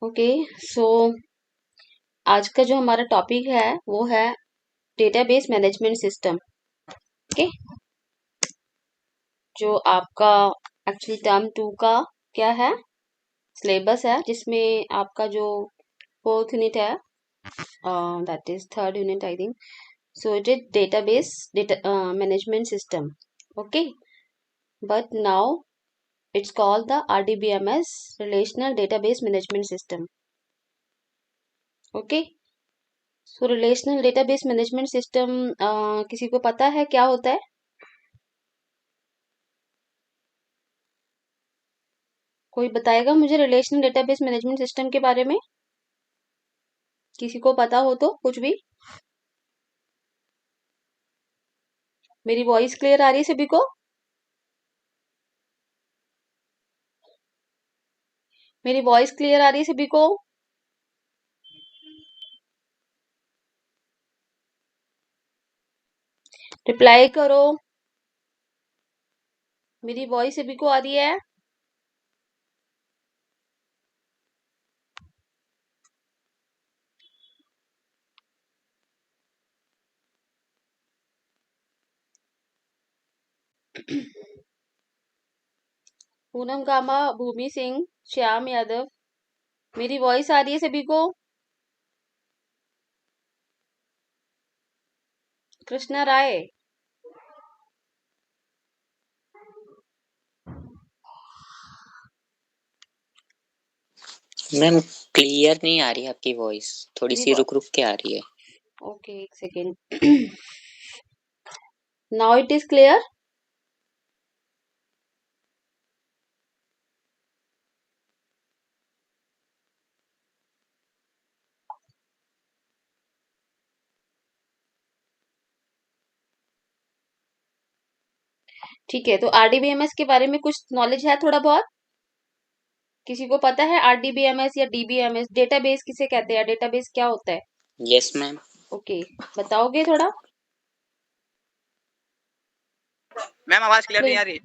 Okay so आज का जो हमारा टॉपिक है वो है डेटाबेस मैनेजमेंट सिस्टम। ओके, जो आपका एक्चुअली टर्म 2 का क्या है, सिलेबस है, जिसमें आपका जो फोर्थ यूनिट है, that is third unit I think. So it is database data management system. Okay, but now it's called the RDBMS, Relational Database Management System. Okay, so Relational Database Management System किसी को पता है क्या होता है? कोई बताएगा मुझे रिलेशनल डेटाबेस मैनेजमेंट सिस्टम के बारे में? किसी को पता हो तो कुछ भी। मेरी वॉइस क्लियर आ रही है सभी को? मेरी वॉइस क्लियर आ रही है सभी को? रिप्लाई करो। मेरी वॉइस सभी को आ रही है? पूनम गामा, भूमि सिंह, श्याम यादव, मेरी वॉइस आ रही है सभी को? कृष्णा राय, मैम क्लियर नहीं आ रही आपकी वॉइस, थोड़ी सी रुक रुक के आ रही है। ओके, एक second. Now it is clear? ठीक है, तो आरडीबीएमएस के बारे में कुछ नॉलेज है थोड़ा बहुत? किसी को पता है आरडीबीएमएस या डीबीएमएस, डेटाबेस किसे कहते हैं, डेटाबेस क्या होता है? Yes ma'am. ओके, बताओगे थोड़ा? मैम आवाज क्लियर नहीं आ रही।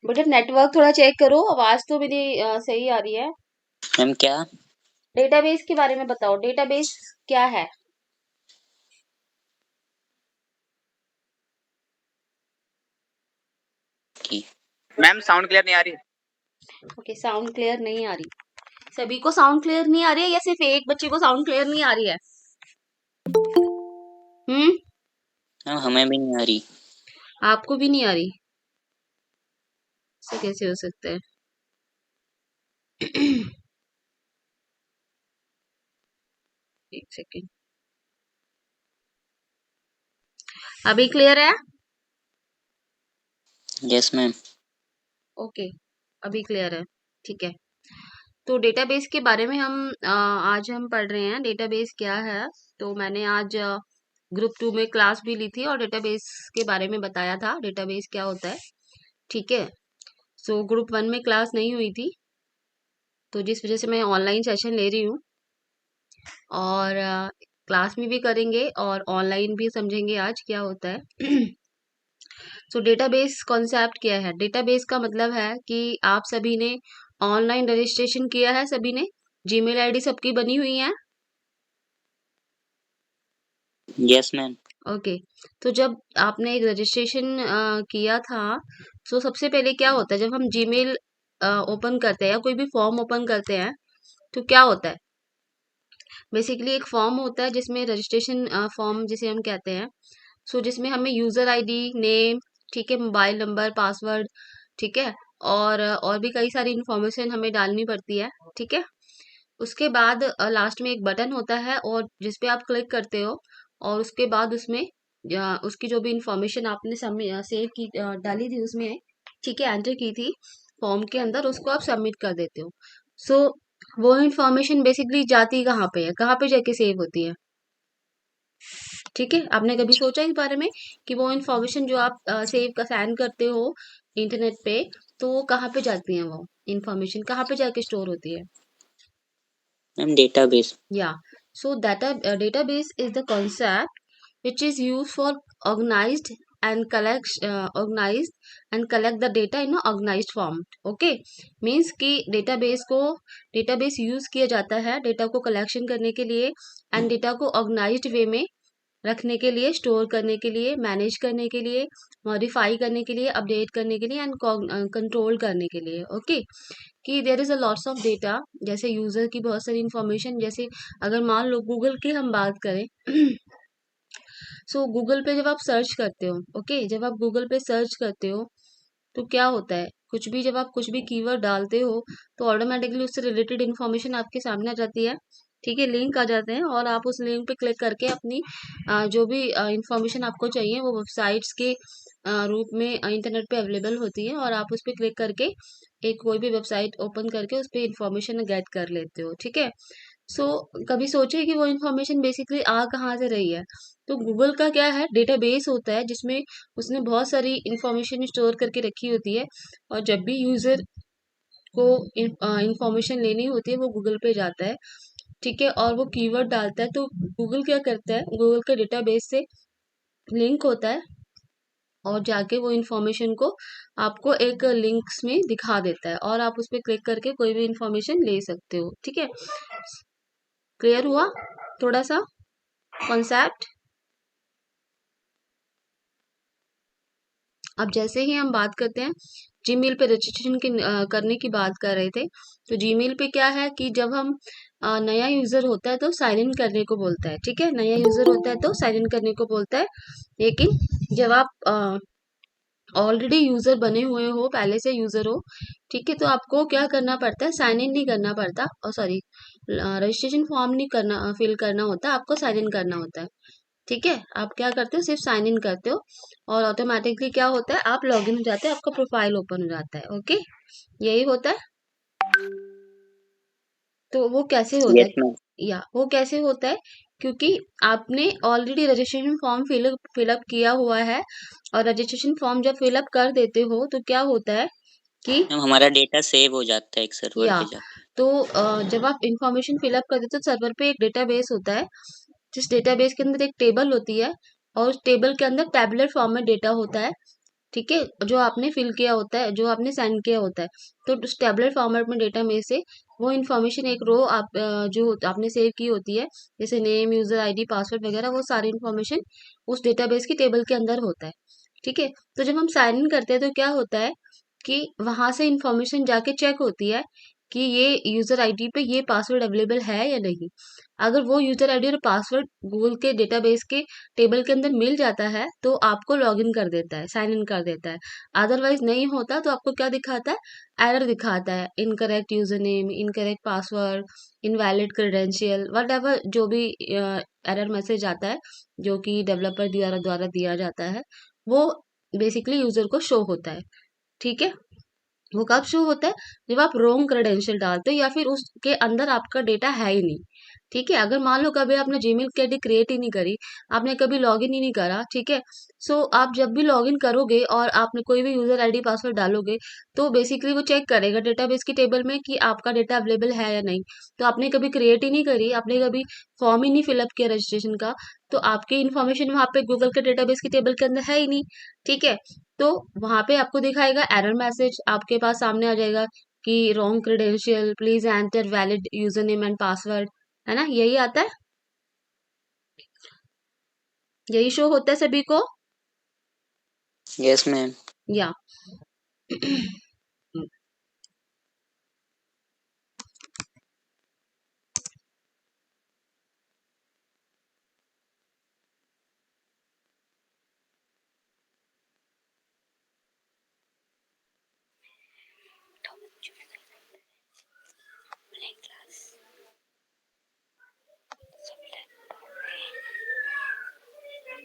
बेटा नेटवर्क थोड़ा चेक करो, आवाज तो मेरी सही आ रही है। मैम क्या? डेटाबेस के बारे में बताओ, डेटाबेस क्या है? मैम साउंड क्लियर नहीं आ रही। ओके, साउंड क्लियर नहीं आ रही। सभी को साउंड क्लियर नहीं आ रही है या सिर्फ एक बच्चे को साउंड क्लियर नहीं आ रही है? हमें भी नहीं आ रही। आपको भी नहीं आ रही? ऐसा कैसे हो सकता है? एक सेकेंड, अभी क्लियर है? Yes ma'am. ओके, अभी क्लियर है, ठीक है। तो डेटाबेस के बारे में आज हम पढ़ रहे हैं, डेटाबेस क्या है। तो मैंने आज ग्रुप 2 में क्लास भी ली थी और डेटाबेस के बारे में बताया था, डेटाबेस क्या होता है, ठीक है। सो ग्रुप 1 में क्लास नहीं हुई थी, तो जिस वजह से मैं ऑनलाइन सेशन ले रही हूँ, और क्लास में भी करेंगे और ऑनलाइन भी समझेंगे आज क्या होता है। सो डेटाबेस कॉन्सेप्ट क्या है? डेटाबेस का मतलब है कि आप सभी ने ऑनलाइन रजिस्ट्रेशन किया है, सभी ने जीमेल आईडी सबकी बनी हुई है? Yes ma'am. ओके, तो जब आपने एक रजिस्ट्रेशन किया था, तो सबसे पहले क्या होता है जब हम जीमेल ओपन करते हैं या कोई भी फॉर्म ओपन करते हैं, तो क्या होता है? बेसिकली एक फॉर्म होता है जिसमें रजिस्ट्रेशन फॉर्म जिसे हम कहते हैं। सो जिसमें हमें यूजर आईडी, नेम, ठीक है, मोबाइल नंबर, पासवर्ड, ठीक है, और भी कई सारी इंफॉर्मेशन हमें डालनी पड़ती है, ठीक है। उसके बाद लास्ट में एक बटन होता है और जिस पे आप क्लिक करते हो, और उसके बाद उसमें उसकी जो भी इंफॉर्मेशन आपने सेव की डाली थी उसमें, ठीक है, एंटर की थी फॉर्म के अंदर, उसको आप सबमिट कर देते हो। सो वो इंफॉर्मेशन बेसिकली जाती कहाँ पे है, कहाँ पे जाके सेव होती है? ठीक है, आपने कभी सोचा इस बारे में कि वो इंफॉर्मेशन जो आप सेव का सेंड करते हो इंटरनेट पे, तो वो कहाँ पे जाती है, वो इंफॉर्मेशन कहाँ पे जाके स्टोर होती है? Ma'am database. Yeah, so database is the concept which is used for organized and organize and collect the data in a organized form. Okay, means कि डेटाबेस यूज किया जाता है डेटा को कलेक्शन करने के लिए एंड डेटा को organised वे में रखने के लिए, स्टोर करने के लिए, मैनेज करने के लिए, मॉडिफाई करने के लिए, अपडेट करने के लिए एंड कंट्रोल करने के लिए. ओके, कि there is a lots of data, जैसे यूजर की बहुत सारी इंफॉर्मेशन, जैसे अगर मान लो गूगल की हम बात करें. सो गूगल पे जब आप सर्च करते हो, ओके, जब आप गूगल पे सर्च करते हो तो क्या होता है, जब आप कुछ भी कीवर्ड डालते हो तो ऑटोमेटिकली उससे रिलेटेड इन्फॉर्मेशन आपके सामने आ जाती है. ठीक है, लिंक आ जाते हैं और आप उस लिंक पे क्लिक करके अपनी जो भी इंफॉर्मेशन आपको चाहिए वो वेबसाइट्स के रूप में इंटरनेट पे अवेलेबल होती है और आप उस पर क्लिक करके एक कोई भी वेबसाइट ओपन करके उस पर इंफॉर्मेशन गेट कर लेते हो. ठीक है, सो कभी सोचे कि वो इन्फॉर्मेशन बेसिकली आ कहाँ से रही है. तो गूगल का क्या है, डेटाबेस होता है जिसमें उसने बहुत सारी इंफॉर्मेशन स्टोर करके रखी होती है और जब भी यूजर को इंफॉर्मेशन लेनी होती है वो गूगल पे जाता है. ठीक है, और वो कीवर्ड डालता है तो गूगल क्या करता है, गूगल के डेटाबेस से लिंक होता है और जाके वो इंफॉर्मेशन को आपको एक लिंक्स में दिखा देता है और आप उस पर क्लिक करके कोई भी इंफॉर्मेशन ले सकते हो. ठीक है, क्लियर हुआ थोड़ा सा कॉन्सेप्ट. अब जैसे ही हम बात करते हैं जीमेल पे रजिस्ट्रेशन करने की बात कर रहे थे. तो जीमेल पे क्या है कि जब हम नया यूजर होता है तो साइन इन करने को बोलता है. ठीक है, नया यूजर होता है तो साइन इन करने को बोलता है. लेकिन जब आप ऑलरेडी यूजर बने हुए हो, पहले से यूजर हो, ठीक है, तो आपको क्या करना पड़ता है, साइन इन नहीं करना पड़ता, और सॉरी, रजिस्ट्रेशन फॉर्म नहीं करना, फिल करना होता, आपको साइन इन करना होता है. ठीक है, आप क्या करते हो, सिर्फ साइन इन करते हो और ऑटोमेटिकली क्या होता है, आप लॉगिन हो जाते हैं, आपका प्रोफाइल ओपन हो जाता है. ओके, यही होता है. तो वो कैसे होता है, यस मैम। वो कैसे होता है, क्योंकि आपने ऑलरेडी रजिस्ट्रेशन फॉर्म फिलअप किया हुआ है और रजिस्ट्रेशन फॉर्म जब फिलअप कर देते हो तो क्या होता है कि मैम हमारा डेटा सेव हो जाता है एक सर्वर या पे जाके। तो जब आप इंफॉर्मेशन फिलअप कर देते हो सर्वर पे एक डेटाबेस होता है, जिस डेटाबेस के अंदर एक टेबल होती है और उस टेबल के अंदर टैबुलर फॉर्म में डेटा होता है. ठीक है, जो आपने फिल किया होता है, जो आपने सेंड किया होता है, तो उस टैबुलर फॉर्मेट में डेटा में से वो इन्फॉर्मेशन एक रो जो आपने सेव की होती है, जैसे नेम, यूजर आईडी, पासवर्ड वगैरह, वो सारी इन्फॉर्मेशन उस डेटाबेस की टेबल के अंदर होता है. ठीक है, तो जब हम साइन इन करते हैं तो क्या होता है कि वहां से इंफॉर्मेशन जाके चेक होती है कि ये यूजर आईडी पे ये पासवर्ड अवेलेबल है या नहीं. अगर वो यूजर आईडी और पासवर्ड गूगल के डेटाबेस के टेबल के अंदर मिल जाता है तो आपको लॉगिन कर देता है, साइन इन कर देता है. अदरवाइज नहीं होता तो आपको क्या दिखाता है, एरर दिखाता है, incorrect user name, incorrect password, invalid credential, what ever, जो भी एरर मैसेज आता है जो कि डेवलपर द्वारा दिया जाता है, वो बेसिकली यूजर को शो होता है. ठीक है, वो कब शो होता है, जब आप रॉन्ग क्रेडेंशियल डालते हो या फिर उसके अंदर आपका डेटा है ही नहीं. ठीक है, अगर मान लो कभी आपने जीमेल की आईडी क्रिएट ही नहीं करी, आपने कभी लॉगिन ही नहीं करा, ठीक है, सो आप जब भी लॉगिन करोगे और आपने कोई भी यूजर आईडी पासवर्ड डालोगे तो बेसिकली वो चेक करेगा डेटाबेस की टेबल में कि आपका डेटा अवेलेबल है या नहीं. तो आपने कभी क्रिएट ही नहीं करी, आपने कभी फॉर्म ही नहीं फिलअप किया रजिस्ट्रेशन का, तो आपकी इन्फॉर्मेशन वहां पे गूगल के डेटाबेस की टेबल के अंदर है ही नहीं. ठीक है, तो वहां पे आपको दिखाएगा एरर मैसेज, आपके पास सामने आ जाएगा कि wrong credential, please enter valid user name and password, है ना, यही आता है, यही शो होता है सभी को. Yes ma'am. या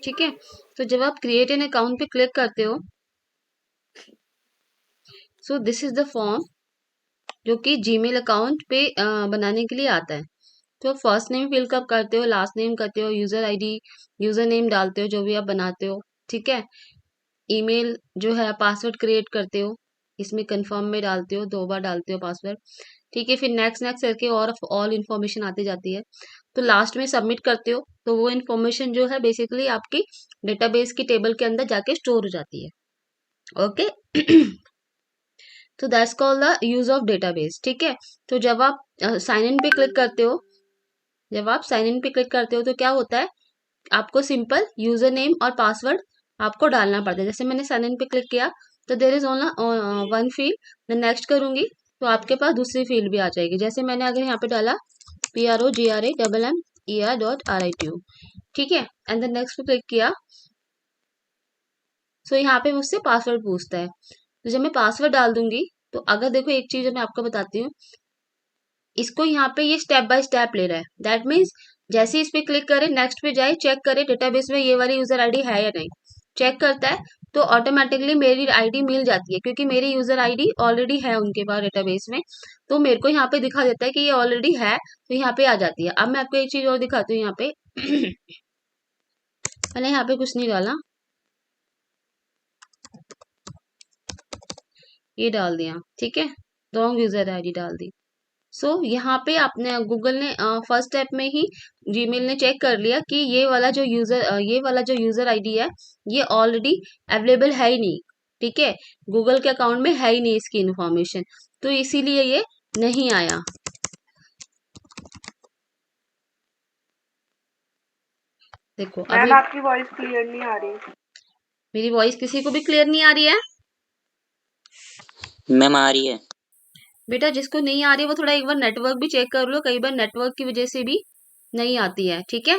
ठीक है, तो जब आप क्रिएट एन अकाउंट पे क्लिक करते हो, so this is the form जो कि जीमेल अकाउंट पे बनाने के लिए आता है. तो फर्स्ट नेम फिल कब करते हो, लास्ट नेम करते हो, यूजर आईडी, यूजर नेम डालते हो जो भी आप बनाते हो. ठीक है, ईमेल जो है, पासवर्ड क्रिएट करते हो, इसमें कंफर्म में डालते हो, 2 बार डालते हो पासवर्ड. ठीक है, फिर नेक्स्ट नेक्स्ट करके और ऑल इन्फॉर्मेशन आती जाती है। तो लास्ट में सबमिट करते हो तो वो इन्फॉर्मेशन जो है बेसिकली आपकी डेटाबेस की टेबल के अंदर जाके स्टोर हो जाती है। ओके तो that's called the use of database. ठीक है, तो जब आप साइन इन पे क्लिक करते हो, जब आप साइन इन पे क्लिक करते हो तो क्या होता है, आपको सिंपल यूजर नेम और पासवर्ड आपको डालना पड़ता है। जैसे मैंने साइन इन पे क्लिक किया तो there is only one field, मैं नेक्स्ट करूंगी तो आपके पास दूसरी फील्ड भी आ जाएगी। जैसे मैंने अगर यहाँ पे डाला PROGRAMMER.RITU, ठीक है, एंड देन नेक्स्ट पे क्लिक किया, सो यहाँ पे मुझसे पासवर्ड पूछता है। तो जब मैं पासवर्ड डाल दूंगी तो अगर देखो एक चीज मैं आपको बताती हूँ, इसको यहाँ पे ये स्टेप बाय स्टेप ले रहा है। दैट मीन्स जैसे इस पे क्लिक करे, नेक्स्ट पे जाए, चेक करे डेटाबेस में ये वाली यूजर आईडी है या नहीं, चेक करता है तो ऑटोमेटिकली मेरी आईडी मिल जाती है, क्योंकि मेरी यूजर आईडी ऑलरेडी है उनके पास डेटाबेस में। तो मेरे को यहाँ पे दिखा देता है कि ये ऑलरेडी है, तो यहाँ पे आ जाती है। अब मैं आपको एक चीज और दिखाती हूँ यहाँ पे मैंने यहाँ पे कुछ नहीं डाला, ये डाल दिया, ठीक है, रॉन्ग यूजर आईडी डाल दी। सो यहाँ पे आपने गूगल ने फर्स्ट स्टेप में ही जीमेल ने चेक कर लिया कि ये वाला जो यूजर आईडी है ये ऑलरेडी अवेलेबल है ही नहीं। ठीक है, गूगल के अकाउंट में है ही नहीं इसकी इंफॉर्मेशन, तो इसीलिए ये नहीं आया। देखो मैम अभी आपकी वॉइस क्लियर नहीं आ रही। मेरी वॉइस किसी को भी क्लियर नहीं आ रही है? मैम आ रही है। बेटा जिसको नहीं आ रही वो थोड़ा एक बार नेटवर्क भी चेक कर लो, कई बार नेटवर्क की वजह से भी नहीं आती है। ठीक है,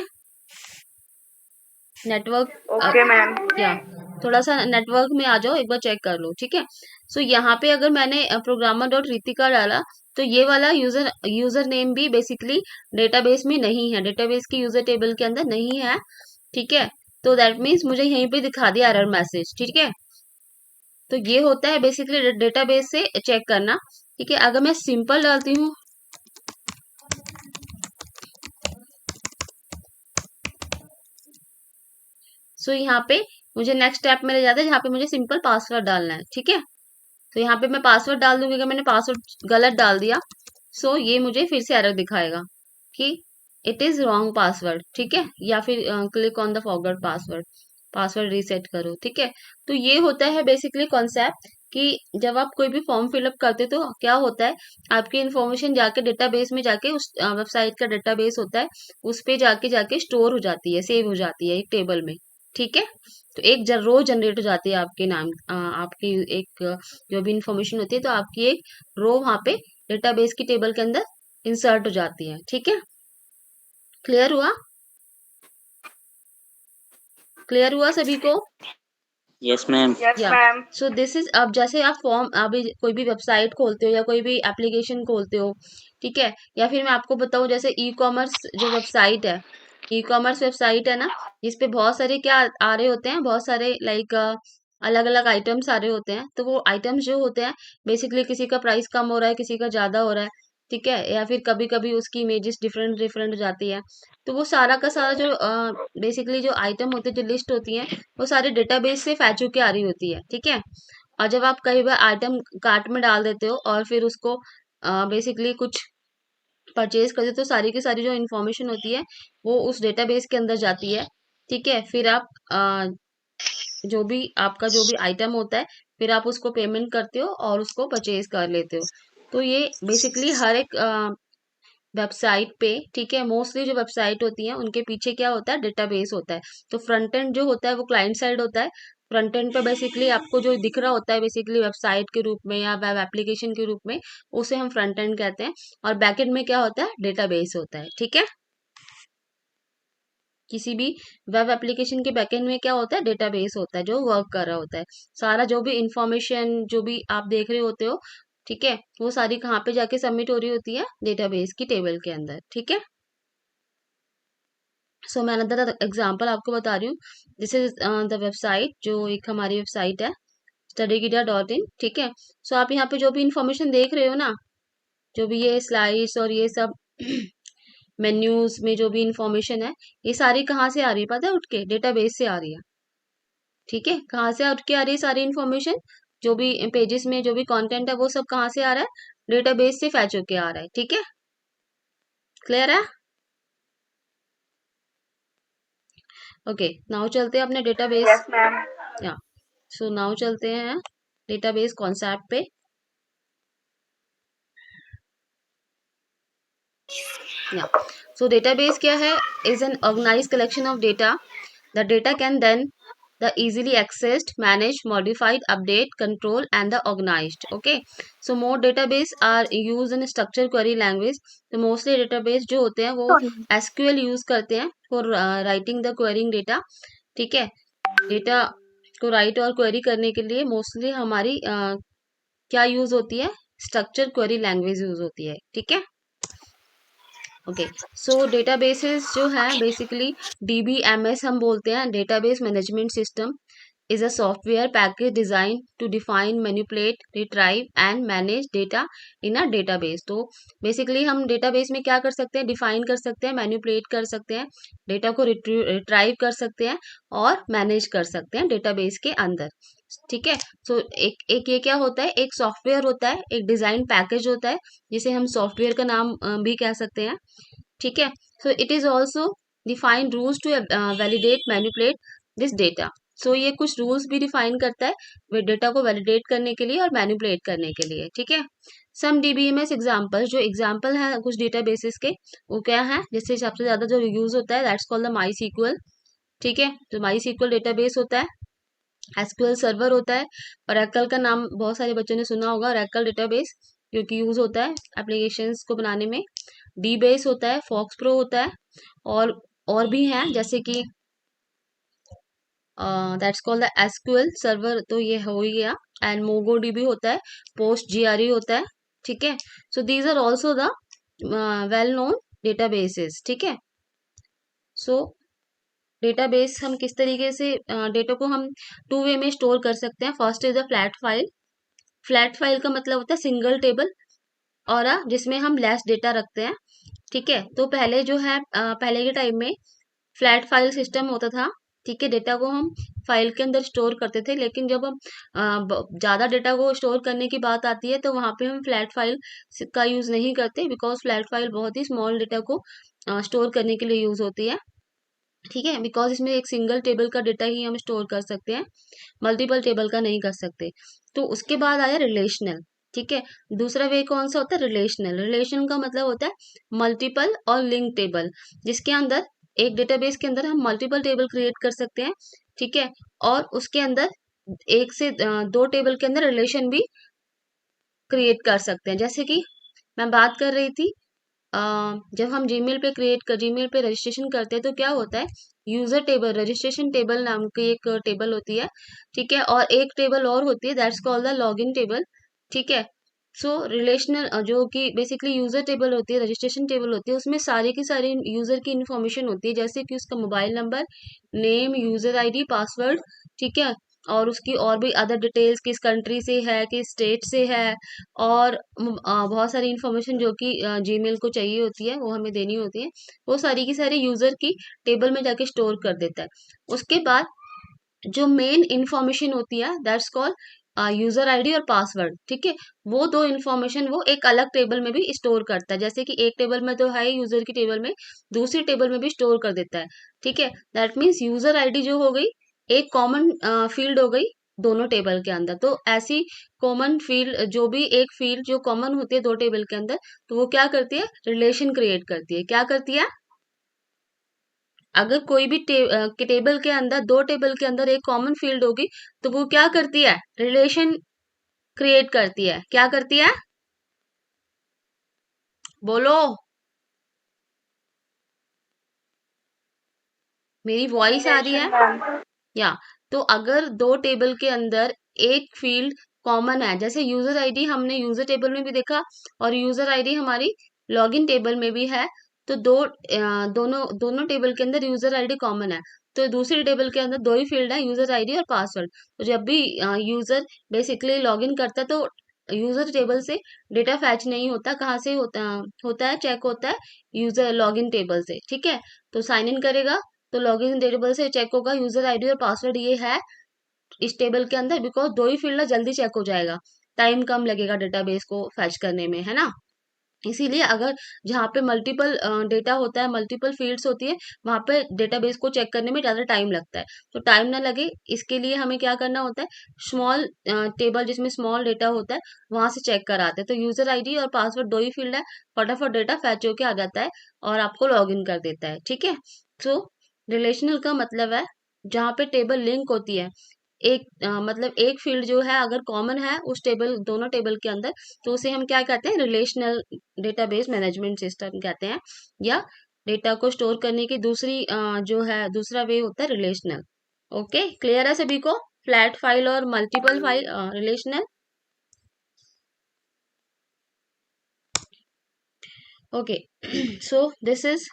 नेटवर्क ओके मैम। या थोड़ा सा नेटवर्क में आ जाओ, एक बार चेक कर लो। ठीक है, सो यहाँ पे अगर मैंने programmer.ritika डाला तो ये वाला यूजर नेम भी बेसिकली डेटाबेस में नहीं है, डेटाबेस की यूजर टेबल के अंदर नहीं है। ठीक है, तो दैट मीन्स मुझे यहीं पे दिखा दिया एरर मैसेज। ठीक है, तो ये होता है बेसिकली डेटाबेस से चेक करना। ठीक है, अगर मैं सिंपल डालती हूँ सो यहाँ पे मुझे नेक्स्ट स्टेप में ले जाता है जहाँ पे मुझे सिंपल पासवर्ड डालना है। ठीक है, तो यहाँ पे मैं पासवर्ड डाल दूंगी। अगर मैंने पासवर्ड गलत डाल दिया सो ये मुझे फिर से एरर दिखाएगा कि इट इज रॉन्ग पासवर्ड। ठीक है, या फिर click on the forgot password, password reset करो। ठीक है, तो ये होता है बेसिकली कॉन्सेप्ट कि जब आप कोई भी फॉर्म फिलअप करते तो क्या होता है, आपकी इन्फॉर्मेशन जाके डेटाबेस में जाके उस वेबसाइट का डेटाबेस होता है उस पे जाके जाके स्टोर हो जाती है, सेव हो जाती है एक टेबल में। ठीक है, तो एक रो जनरेट हो जाती है आपके नाम आपकी एक जो भी इंफॉर्मेशन होती है तो आपकी एक रो वहां पे डेटाबेस की टेबल के अंदर इंसर्ट हो जाती है। ठीक है, क्लियर हुआ? क्लियर हुआ सभी को? Yes ma'am. यस या मैम। सो दिस इज, अब जैसे आप फॉर्म अभी कोई भी वेबसाइट खोलते हो या कोई भी एप्लीकेशन खोलते हो, ठीक है, या फिर मैं आपको बताऊं जैसे ई कॉमर्स जो वेबसाइट है, ई कॉमर्स वेबसाइट है ना, जिसपे बहुत सारे क्या आ रहे होते हैं, बहुत सारे लाइक अलग अलग आइटम्स आ रहे होते हैं। तो वो आइटम्स जो होते हैं बेसिकली किसी का प्राइस कम हो रहा है, किसी का ज्यादा हो रहा है, ठीक है, या फिर कभी कभी उसकी इमेजेस डिफरेंट डिफरेंट हो जाती है। तो वो सारा का सारा जो बेसिकली जो आइटम होते हैं, जो लिस्ट होती है, वो सारे डेटाबेस से फैच होके आ रही होती है। ठीक है, और जब आप कई बार आइटम कार्ट में डाल देते हो और फिर उसको बेसिकली कुछ परचेज करते हो तो सारी की सारी जो इन्फॉर्मेशन होती है वो उस डेटाबेस के अंदर जाती है। ठीक है, फिर आप जो भी आपका जो भी आइटम होता है फिर आप उसको पेमेंट करते हो और उसको परचेज कर लेते हो। तो ये बेसिकली हर एक वेबसाइट पे, ठीक है, मोस्टली जो वेबसाइट होती है उनके पीछे क्या होता है, डेटाबेस होता है। तो फ्रंट एंड जो होता है वो क्लाइंट साइड होता है। फ्रंट एंड पे बेसिकली आपको जो दिख रहा होता है बेसिकली वेबसाइट के रूप में या वेब एप्लीकेशन के रूप में, उसे हम फ्रंट एंड कहते हैं। और बैक एंड में क्या होता है, डेटाबेस होता है। ठीक है, किसी भी वेब एप्लीकेशन के बैकएंड में क्या होता है, डेटाबेस होता है जो वर्क कर रहा होता है। सारा जो भी इंफॉर्मेशन जो भी आप देख रहे होते हो, ठीक है, वो सारी कहाँ पे जाके सबमिट हो रही होती है, डेटाबेस की टेबल के अंदर। ठीक है, सो मैं अनदर एग्जांपल आपको बता रही हूँ। दिस इज द वेबसाइट, जो एक हमारी वेबसाइट है studyguida.in। ठीक है, सो आप यहाँ पे जो भी इंफॉर्मेशन देख रहे हो ना, जो भी ये स्लाइड्स और ये सब मेन्यूज में जो भी इंफॉर्मेशन है, ये सारी कहाँ से आ रही है पता है, उठ के डेटाबेस से आ रही है। ठीक है, कहाँ से उठ के आ रही है सारी इन्फॉर्मेशन, जो भी पेजेस में जो भी कंटेंट है वो सब कहाँ से आ रहा है, डेटाबेस से फैच होके आ रहा है। ठीक है, क्लियर है? ओके, नाउ चलते हैं अपने डेटाबेस। Yes ma'am. या सो नाउ चलते हैं डेटाबेस कॉन्सेप्ट पे। या सो डेटाबेस क्या है? Is an organised collection of data. The data can then the easily accessed, managed, modified, update, control and the organized. Okay, so more database are used in structured query language. तो mostly database जो होते हैं वो SQL use करते हैं for writing the querying data. ठीक है, data को राइट और क्वेरी करने के लिए मोस्टली हमारी क्या यूज होती है? स्ट्रक्चर क्वेरी लैंग्वेज यूज होती है। ठीक है, ओके। सो डेटाबेसेस जो है बेसिकली DBMS हम बोलते हैं, database management system is a software package designed to define, manipulate, retrieve and manage data in a database. तो बेसिकली हम डेटाबेस में क्या कर सकते हैं? डिफाइन कर सकते हैं, मैनिपुलेट कर सकते हैं, डेटा को रिट्राइव कर सकते हैं और मैनेज कर सकते हैं डेटाबेस के अंदर। ठीक है, सो एक ये क्या होता है? एक सॉफ्टवेयर होता है, एक डिजाइन पैकेज होता है जिसे हम सॉफ्टवेयर का नाम भी कह सकते हैं। ठीक है, so it is also defined rules to validate, manipulate this data. So ये कुछ रूल्स भी डिफाइन करता है डेटा को वैलिडेट करने के लिए और मैनिपुलेट करने के लिए। ठीक है, सम DBMS एग्जांपल, जो एग्जांपल है कुछ डेटाबेसेस के, वो क्या है? जैसे सबसे ज्यादा जो यूज होता है that's called the MySQL. ठीक है, तो माई सीक्वल डेटाबेस होता है, एसक्यूएल सर्वर होता है, ओरेकल का नाम बहुत सारे बच्चों ने सुना होगा, ओरेकल डेटाबेस जो कि यूज होता है एप्लीकेशंस को बनाने में। डीबेस होता है, फॉक्स प्रो होता है और भी हैं जैसे कि that's called the SQL server, तो ये हो ही गया। एंड मोगो डीबी होता है, पोस्ट GRE होता है। ठीक है, so these are also the well known databases. ठीक है, सो डेटाबेस हम किस तरीके से डेटा को हम 2 वे में स्टोर कर सकते हैं। First is a flat file. Flat file का मतलब होता है सिंगल टेबल और जिसमें हम लेस डेटा रखते हैं। ठीक है, तो पहले जो है पहले के टाइम में फ्लैट फाइल सिस्टम होता था। ठीक है, डेटा को हम फाइल के अंदर स्टोर करते थे, लेकिन जब हम ज़्यादा डेटा को स्टोर करने की बात आती है तो वहाँ पे हम फ्लैट फाइल का यूज़ नहीं करते, बिकॉज फ्लैट फाइल बहुत ही स्मॉल डेटा को स्टोर करने के लिए यूज़ होती है। ठीक है, बिकॉज इसमें एक सिंगल टेबल का डेटा ही हम स्टोर कर सकते हैं, मल्टीपल टेबल का नहीं कर सकते। तो उसके बाद आया रिलेशनल। ठीक है, दूसरा वे कौन सा होता है? रिलेशनल। रिलेशन का मतलब होता है मल्टीपल और लिंक टेबल, जिसके अंदर एक डेटाबेस के अंदर हम मल्टीपल टेबल क्रिएट कर सकते हैं। ठीक है, और उसके अंदर एक से 2 टेबल के अंदर रिलेशन भी क्रिएट कर सकते हैं। जैसे कि मैं बात कर रही थी जब हम जीमेल पे रजिस्ट्रेशन करते हैं तो क्या होता है? यूजर टेबल, रजिस्ट्रेशन टेबल नाम की एक टेबल होती है। ठीक है, और एक टेबल और होती है that's called the login table. ठीक है, सो रिलेशनल जो कि बेसिकली यूजर टेबल होती है, रजिस्ट्रेशन टेबल होती है, उसमें सारी की सारी यूजर की इन्फॉर्मेशन होती है, जैसे कि उसका mobile number, name, user ID, password. ठीक है, और उसकी और भी अदर डिटेल्स, किस कंट्री से है, किस स्टेट से है, और बहुत सारी इन्फॉर्मेशन जो कि जीमेल को चाहिए होती है वो हमें देनी होती है, वो सारी की सारी यूजर की टेबल में जाके स्टोर कर देता है। उसके बाद जो मेन इन्फॉर्मेशन होती है दैट्स कॉल्ड यूजर ID और पासवर्ड। ठीक है, वो दो इन्फॉर्मेशन वो एक अलग टेबल में भी स्टोर करता है, जैसे कि एक टेबल में तो है यूजर की टेबल में, दूसरी टेबल में भी स्टोर कर देता है। ठीक है, दैट मीन्स यूजर ID जो हो गई एक कॉमन फील्ड हो गई दोनों टेबल के अंदर। तो ऐसी कॉमन फील्ड, जो भी एक फील्ड जो कॉमन होती है दो टेबल के अंदर, तो वो क्या करती है? रिलेशन क्रिएट करती है। क्या करती है? अगर कोई भी टेबल के अंदर, दो टेबल के अंदर एक कॉमन फील्ड होगी तो वो क्या करती है? रिलेशन क्रिएट करती है। क्या करती है? बोलो, मेरी वॉइस आ रही है? Relation ma'am. या तो अगर दो टेबल के अंदर एक फील्ड कॉमन है, जैसे यूजर ID हमने यूजर टेबल में भी देखा और यूजर ID हमारी लॉगिन टेबल में भी है, तो दोनों दोनों टेबल के अंदर यूजर ID कॉमन है, तो दूसरी टेबल के अंदर दो ही फील्ड है, यूजर ID और पासवर्ड। तो जब भी यूजर बेसिकली लॉगिन करता है तो यूजर टेबल से डेटा फैच नहीं होता, कहाँ से होता है? चेक होता है यूजर लॉगिन टेबल से। ठीक है, तो साइन इन करेगा तो लॉगिन टेबल से चेक होगा यूजर ID और पासवर्ड ये है इस टेबल के अंदर, बिकॉज दो ही फील्ड है, जल्दी चेक हो जाएगा। टाइम कम लगेगा डेटाबेस को फैच करने में, है ना। इसीलिए अगर जहाँ पे मल्टीपल डेटा होता है, मल्टीपल फील्ड्स होती है, वहाँ पे डेटाबेस को चेक करने में ज़्यादा टाइम लगता है। तो टाइम ना लगे इसके लिए हमें क्या करना होता है, स्मॉल टेबल जिसमें स्मॉल डेटा होता है वहां से चेक कराते हैं। तो यूजर आईडी और पासवर्ड 2 ही फील्ड है, फटाफट डेटा फैच होके आ जाता है और आपको लॉग इन कर देता है, ठीक है। सो रिलेशनल का मतलब है जहाँ पे टेबल लिंक होती है, एक मतलब एक फील्ड जो है अगर कॉमन है उस टेबल, दोनों टेबल के अंदर, तो उसे हम क्या कहते हैं, रिलेशनल डेटाबेस मैनेजमेंट सिस्टम कहते हैं। या डेटा को स्टोर करने की दूसरी जो है दूसरा वे होता है रिलेशनल। ओके, क्लियर है सभी को, फ्लैट फाइल और multiple file relational. Okay, so this is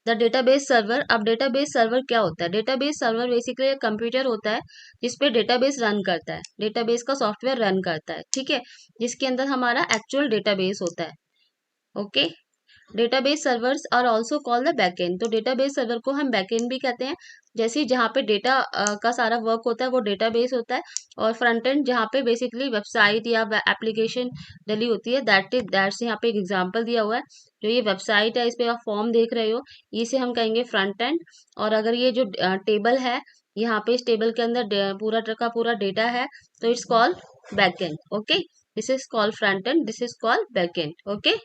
the database server. अब डेटाबेस सर्वर क्या होता है, डेटाबेस सर्वर बेसिकली एक कंप्यूटर होता है जिसपे डेटाबेस रन करता है, डेटाबेस का सॉफ्टवेयर रन करता है, ठीक है, जिसके अंदर हमारा एक्चुअल डेटाबेस होता है। Okay, database servers are also call the backend. तो डेटाबेस सर्वर को हम बैकएंड भी कहते हैं, जैसे जहाँ पे डेटा का सारा वर्क होता है वो डेटाबेस होता है, और फ्रंट एंड जहाँ पे बेसिकली वेबसाइट या एप्लीकेशन डली होती है, दैट्स यहाँ पे एक एग्जांपल दिया हुआ है। जो ये वेबसाइट है, इस पे आप फॉर्म देख रहे हो, इसे हम कहेंगे फ्रंट एंड। और अगर ये जो टेबल है, यहाँ पे इस टेबल के अंदर पूरा का पूरा डेटा है, तो it's called backend. Okay, this is called front end, this is called backend. Okay,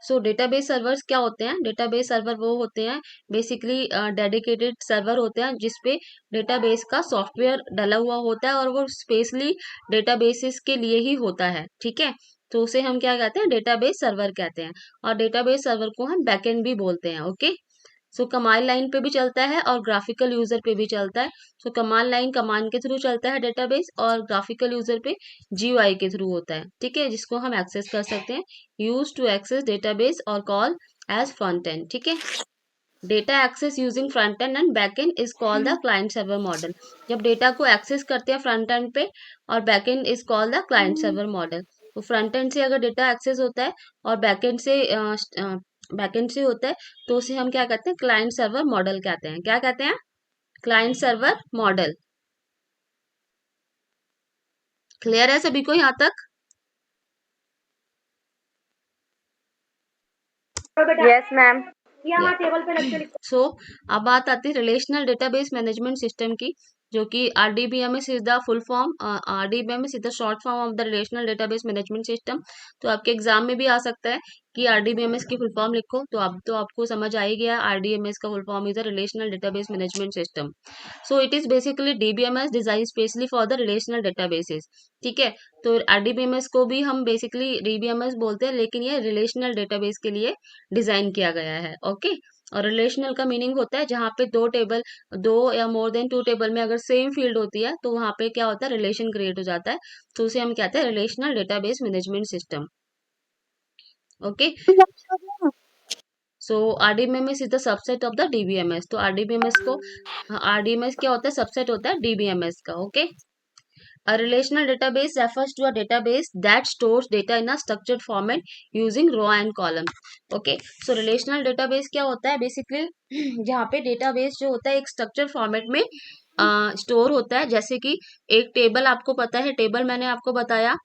so database servers क्या होते हैं, डेटाबेस सर्वर वो होते हैं बेसिकली डेडिकेटेड सर्वर होते हैं जिसपे डेटाबेस का सॉफ्टवेयर डला हुआ होता है और वो स्पेशली डेटाबेसेस के लिए ही होता है, ठीक है। तो उसे हम क्या कहते हैं, डेटाबेस सर्वर कहते हैं, और डेटाबेस सर्वर को हम बैकएंड भी बोलते हैं। ओके, सो कमांड लाइन पे भी चलता है और ग्राफिकल यूजर पे भी चलता है। सो कमांड लाइन कमांड के थ्रू चलता है डेटाबेस, और ग्राफिकल यूजर पे जीयूआई के थ्रू होता है, ठीक है, जिसको हम एक्सेस कर सकते हैं, यूज टू एक्सेस डेटाबेस और कॉल एज फ्रंट एंड, ठीक है। Data access using front end and back end is called the client server model. जब डेटा को एक्सेस करते हैं फ्रंट एंड पे, और back end is called the client server model. तो फ्रंट एंड से अगर डेटा एक्सेस होता है और बैकएंड से होता है, तो उसे हम क्या कहते हैं, क्लाइंट सर्वर मॉडल कहते हैं। क्या कहते हैं, क्लाइंट सर्वर मॉडल। क्लियर है सभी को यहाँ तक। Yes ma'am. सो अब बात आती है रिलेशनल डेटाबेस मैनेजमेंट सिस्टम की, जो कि RDBMS is the full form, RDBMS is the short form of the relational database management system. तो आपके एग्जाम में भी आ सकता है कि RDBMS की फुल फॉर्म लिखो, तो अब तो आपको समझ आ ही गया, RDMS का full form is the relational database management system. So it is basically DBMS design specially for the relational databases, ठीक है। तो RDBMS को भी हम बेसिकली DBMS बोलते हैं, लेकिन ये रिलेशनल डेटाबेस के लिए डिजाइन किया गया है। ओके, और रिलेशनल का मीनिंग होता है जहाँ पे दो या मोर देन टू टेबल में अगर सेम फील्ड होती है, तो वहाँ पे क्या होता है, रिलेशन क्रिएट हो जाता है, तो उसे हम कहते हैं relational database management system. Okay, so RDBMS is the subset of the DBMS। तो RDBMS को, RDBMS क्या होता है, सबसेट होता है DBMS का। Okay, a relational database refers to a database that stores data in a structured format using row and column. Okay, so relational database क्या होता है, बेसिकली जहाँ पे डेटाबेस जो होता है एक स्ट्रक्चर फॉर्मेट में स्टोर होता है। जैसे कि एक टेबल, आपको पता है टेबल, मैंने आपको बताया,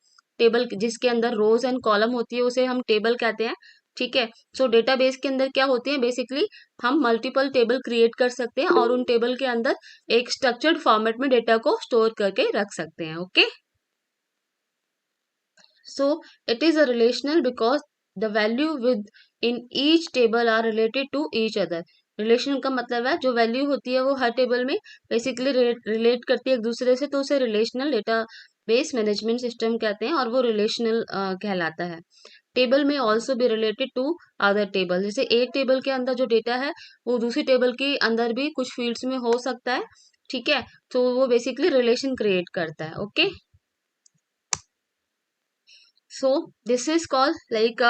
टेबल जिसके अंदर रोज एंड कॉलम होती है उसे हम टेबल कहते हैं, ठीक है। सो डेटाबेस के अंदर क्या होती है, बेसिकली हम मल्टीपल टेबल क्रिएट कर सकते हैं और उन टेबल के अंदर एक स्ट्रक्चर्ड फॉर्मेट में डेटा को स्टोर करके रख सकते हैं। Okay, so it is a relational because the value within each table are related to each other. Relation का मतलब है जो वैल्यू होती है वो हर टेबल में बेसिकली रिलेट करती है एक दूसरे से, तो उसे relational data base management system कहते हैं और वो रिलेशनल कहलाता है। टेबल में also be related to other table, जैसे एक टेबल के अंदर जो डेटा है वो दूसरी टेबल के अंदर भी कुछ फील्ड्स में हो सकता है, ठीक है। तो वो बेसिकली रिलेशन क्रिएट करता है। Okay, so this is called like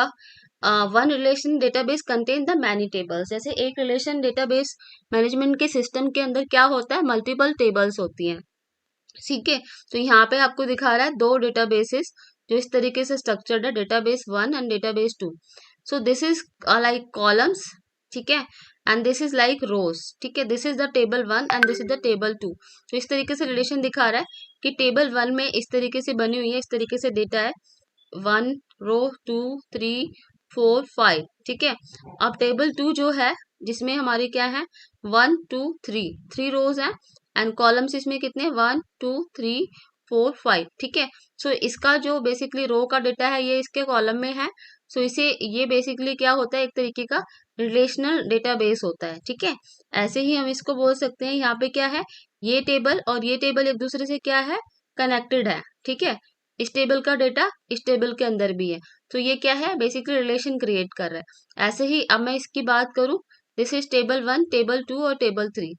one relation database contain the many tables. जैसे एक रिलेशन डेटाबेस मैनेजमेंट के सिस्टम के अंदर क्या होता है, मल्टीपल टेबल्स होती हैं, ठीक है। तो यहाँ पे आपको दिखा रहा है दो डेटाबेसेस जो इस तरीके से स्ट्रक्चर्ड है, database 1 and database 2। So this is like columns, ठीक है, एंड दिस इज लाइक रोज, ठीक है। This is the table 1 and this is the table 2। तो इस तरीके से रिलेशन दिखा रहा है कि टेबल 1 में इस तरीके से बनी हुई है, इस तरीके से डेटा है 1 रो 2 3 4 5, ठीक है। अब टेबल 2 जो है जिसमें हमारे क्या है 1 2 3 रोज है एंड कॉलम्स इसमें कितने 1 2 3 4 5, ठीक है। सो इसका जो बेसिकली रो का डेटा है ये इसके कॉलम में है। सो इसे ये बेसिकली क्या होता है एक तरीके का रिलेशनल डेटाबेस होता है, ठीक है। ऐसे ही हम इसको बोल सकते हैं यहाँ पे क्या है ये टेबल और ये टेबल एक दूसरे से क्या है कनेक्टेड है, ठीक है। इस टेबल का डेटा इस टेबल के अंदर भी है, तो ये क्या है बेसिकली रिलेशन क्रिएट कर रहा है। ऐसे ही अब मैं इसकी बात करूं, दिस इज टेबल 1 टेबल 2 और टेबल 3।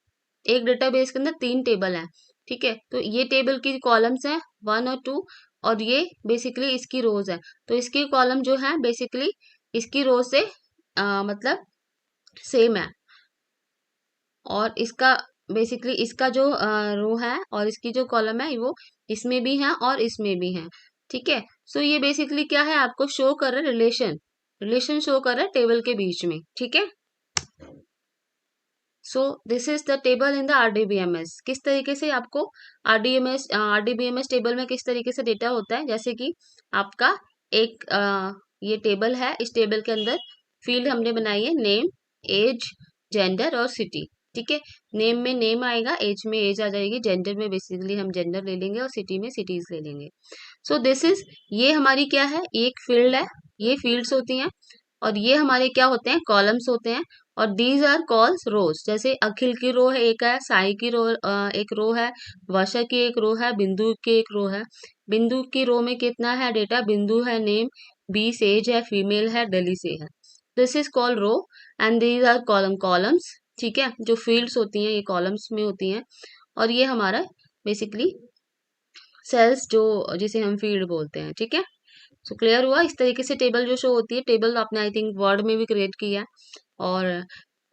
एक डेटाबेस के अंदर 3 टेबल हैं, ठीक है। तो ये टेबल की कॉलम्स हैं 1 और 2 और ये बेसिकली इसकी रोज है। तो इसकी कॉलम जो है बेसिकली इसकी रो से मतलब सेम है और इसका बेसिकली इसका जो रो है और इसकी जो कॉलम है वो इसमें भी है और इसमें भी है, ठीक है। सो ये बेसिकली क्या है आपको शो कर रहा है रिलेशन शो कर रहा है टेबल के बीच में, ठीक है। So this is the table in the RDBMS. किस तरीके से आपको आरडीबीएमएस टेबल में किस तरीके से डेटा होता है, जैसे कि आपका एक ये टेबल है, इस टेबल के अंदर फील्ड हमने बनाई है नेम एज जेंडर और सिटी, ठीक है। नेम में नेम आएगा, एज में एज आ जाएगी, जेंडर में बेसिकली हम जेंडर ले लेंगे और सिटी में सिटीज ले लेंगे। सो दिस इज ये हमारी क्या है एक फील्ड है, ये फील्ड्स होती हैं और ये हमारे क्या होते हैं कॉलम्स होते हैं और दीज आर कॉल्स रोज। जैसे अखिल की रो है एक है, साई की रो एक रो है, वर्षा की एक रो है, बिंदु की एक रो है। बिंदु की रो में कितना है डेटा, बिंदु है नेम, 20 एज है, फीमेल है, दिल्ली से है। This is called row and these are columns, ठीक है। जो फील्ड्स होती हैं ये कॉलम्स में होती हैं और ये हमारा बेसिकली सेल्स जो जिसे हम फील्ड बोलते हैं, ठीक है। सो क्लियर हुआ इस तरीके से टेबल जो शो होती है। टेबल आपने आई थिंक वर्ड में भी क्रिएट किया है और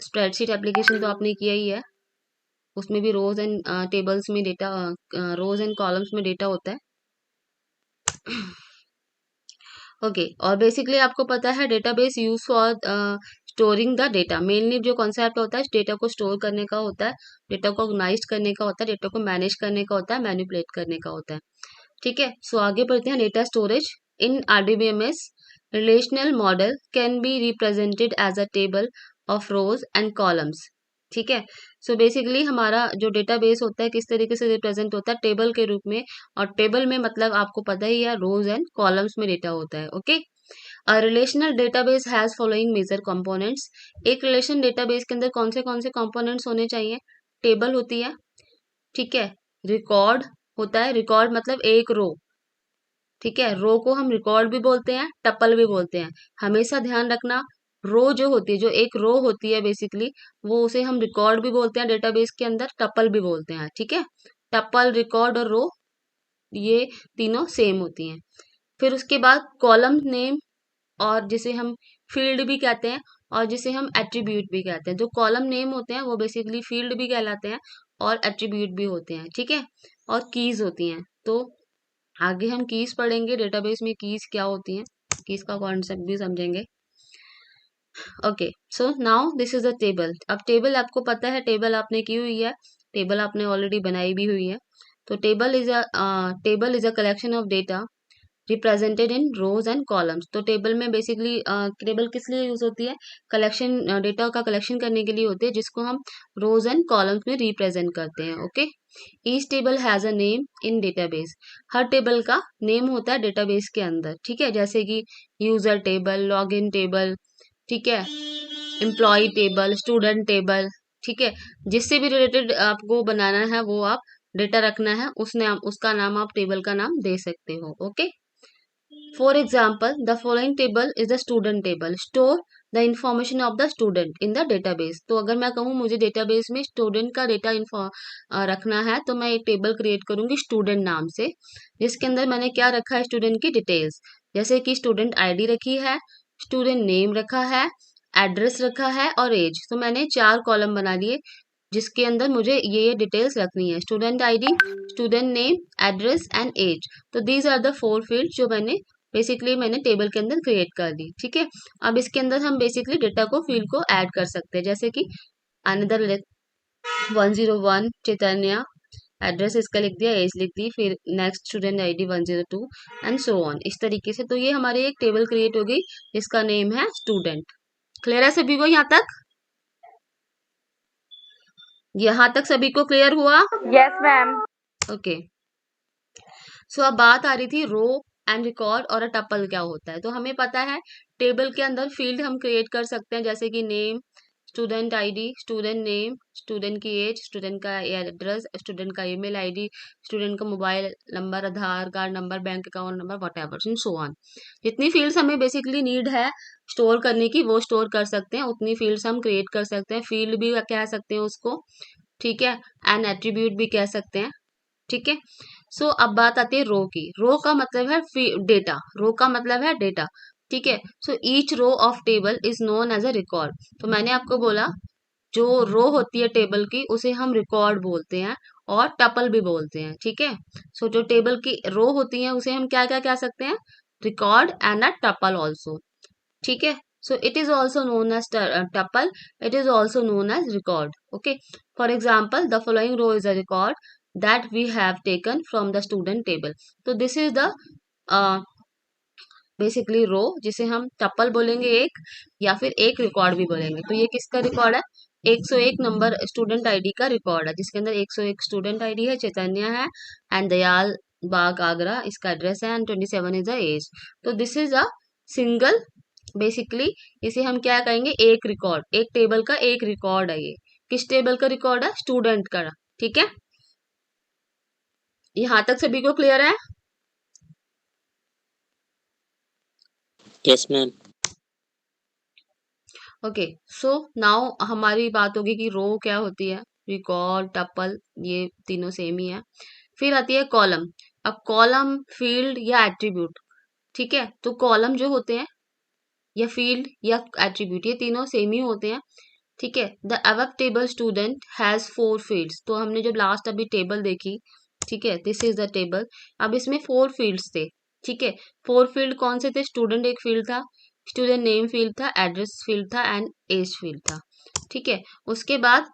स्प्रेडशीट एप्लीकेशन तो आपने किया ही है, उसमें भी रोज एंड टेबल्स में डेटा रोज एंड कॉलम्स में डेटा होता है। ओके और बेसिकली आपको पता है database use for storing the data. Mainly जो कॉन्सेप्ट होता है डेटा को स्टोर करने का होता है, डेटा को ऑर्गेनाइज करने का होता है, डेटा को मैनेज करने का होता है, मैनिपुलेट करने का होता है, ठीक है। सो आगे बढ़ते हैं data storage in RDBMS. Relational model can be represented as a table of rows and columns, ठीक है। सो बेसिकली हमारा जो डेटाबेस होता है किस तरीके से रिप्रेजेंट होता है टेबल के रूप में, और टेबल में मतलब आपको पता ही है रोज एंड कॉलम्स में डेटा होता है, okay. A relational database has following major components. एक रिलेशन डेटाबेस के अंदर कौन से कंपोनेंट्स होने चाहिए, टेबल होती है, ठीक है, रिकॉर्ड होता है, रिकॉर्ड मतलब एक रो, ठीक है। रो को हम रिकॉर्ड भी बोलते हैं, टपल भी बोलते हैं। हमेशा ध्यान रखना रो जो होती है, जो एक रो होती है बेसिकली वो उसे हम रिकॉर्ड भी बोलते हैं डेटाबेस के अंदर, टपल भी बोलते हैं, ठीक है। टपल रिकॉर्ड और रो ये तीनों सेम होती हैं। फिर उसके बाद कॉलम नेम और जिसे हम फील्ड भी कहते हैं और जिसे हम एट्रीब्यूट भी कहते हैं। जो कॉलम नेम होते हैं वो बेसिकली फील्ड भी कहलाते हैं और एट्रीब्यूट भी होते हैं, ठीक है। और कीज होती हैं, तो आगे हम कीज पढ़ेंगे डेटाबेस में कीज क्या होती हैं, कीज का कॉन्सेप्ट भी समझेंगे। Okay so now this is a table. अब टेबल आपको पता है, टेबल आपने की हुई है, टेबल आपने ऑलरेडी बनाई भी हुई है। तो table is a collection of data represented in rows and columns. तो टेबल में बेसिकली टेबल किस लिए यूज होती है, कलेक्शन डेटा का कलेक्शन करने के लिए होती है, जिसको हम रोज एंड कॉलम्स में रिप्रेजेंट करते हैं, okay. Each table has a name in database. Her table का नेम होता है डेटाबेस के अंदर, ठीक है। जैसे कि user table, log in table, ठीक है, एम्प्लॉय टेबल, स्टूडेंट टेबल, ठीक है। जिससे भी रिलेटेड आपको बनाना है वो आप डेटा रखना है उसका नाम आप टेबल का नाम दे सकते हो, okay. For example the following table is the student table, store the information of the student in the database. तो अगर मैं कहूँ मुझे डेटाबेस में स्टूडेंट का डेटा रखना है तो मैं एक टेबल क्रिएट करूंगी स्टूडेंट नाम से, जिसके अंदर मैंने क्या रखा है स्टूडेंट की डिटेल्स, जैसे कि स्टूडेंट आईडी रखी है, स्टूडेंट नेम रखा है, एड्रेस रखा है और एज। तो मैंने 4 कॉलम बना लिए जिसके अंदर मुझे ये डिटेल्स रखनी है, student ID, student name, address and age. तो दीज आर द 4 फील्ड जो मैंने टेबल के अंदर क्रिएट कर दी, ठीक है। अब इसके अंदर हम बेसिकली डेटा को फील्ड को ऐड कर सकते हैं, जैसे कि अनदर 101 चैतन्य एड्रेस इसका लिख दिया, एज लिख दी, फिर next student ID 102 and so on, इस तरीके से। तो ये हमारी एक टेबल क्रिएट हो गई जिसका नेम है स्टूडेंट। क्लियर है सभी को यहाँ तक? यहाँ तक सभी को क्लियर हुआ? Yes ma'am. ओके। सो अब बात आ रही थी रो एंड रिकॉर्ड और अ टपल क्या होता है। तो हमें पता है टेबल के अंदर फील्ड हम क्रिएट कर सकते हैं, जैसे कि name, student ID, student name, student की एज, स्टूडेंट का एड्रेस, स्टूडेंट का ईमेल आईडी, स्टूडेंट का mobile number, Aadhaar card number, bank account number, what ever in so on. जितनी फील्ड्स हमें बेसिकली नीड है स्टोर करने की वो स्टोर कर सकते हैं, उतनी फील्ड्स हम क्रिएट कर सकते हैं। फील्ड भी कह सकते हैं उसको, ठीक है, एंड एट्रीब्यूट भी कह सकते हैं, ठीक है। सो अब बात आती है रो की। रो का मतलब है डेटा, रो का मतलब है डेटा, ठीक है। So each row of table is known as a record. तो मैंने आपको बोला जो रो होती है टेबल की उसे हम रिकॉर्ड बोलते हैं और टपल भी बोलते हैं, ठीक है। सो जो टेबल की रो होती है उसे हम क्या क्या कह सकते हैं? Record and a tuple also, ठीक है। So it is also known as tuple, it is also known as record, okay. For example the following row is a record that we have taken from the student table. तो this is the basically रो जिसे हम tuple बोलेंगे एक, या फिर एक record भी बोलेंगे। तो ये किसका रिकॉर्ड है? 101 नंबर स्टूडेंट आईडी का रिकॉर्ड है, जिसके अंदर 101 स्टूडेंट आईडी है, चैतन्य है एंड दयाल बाग आगरा इसका एड्रेस है एंड 27 इज द एज। तो this is a single, basically इसे हम क्या कहेंगे? एक रिकॉर्ड, एक टेबल का एक रिकॉर्ड है ये। किस टेबल का रिकॉर्ड है? स्टूडेंट का, ठीक है। यहाँ तक सभी को क्लियर है? Yes ma'am. Okay. So now हमारी बात होगी कि रो क्या होती है, रिकॉर्ड, टपल, ये तीनों सेम ही है। फिर आती है कॉलम। अब कॉलम, फील्ड या एट्रीब्यूट, ठीक है। तो कॉलम जो होते हैं या फील्ड या एट्रीब्यूट, ये तीनों सेम ही होते हैं, ठीक है। The above table student has 4 fields. तो हमने जब लास्ट अभी टेबल देखी, ठीक है, दिस इज द टेबल। अब इसमें 4 फील्ड्स थे, ठीक है। 4 फील्ड कौन से थे? स्टूडेंट एक फील्ड था, स्टूडेंट नेम फील्ड था, एड्रेस फील्ड था एंड एज फील्ड था, ठीक है। उसके बाद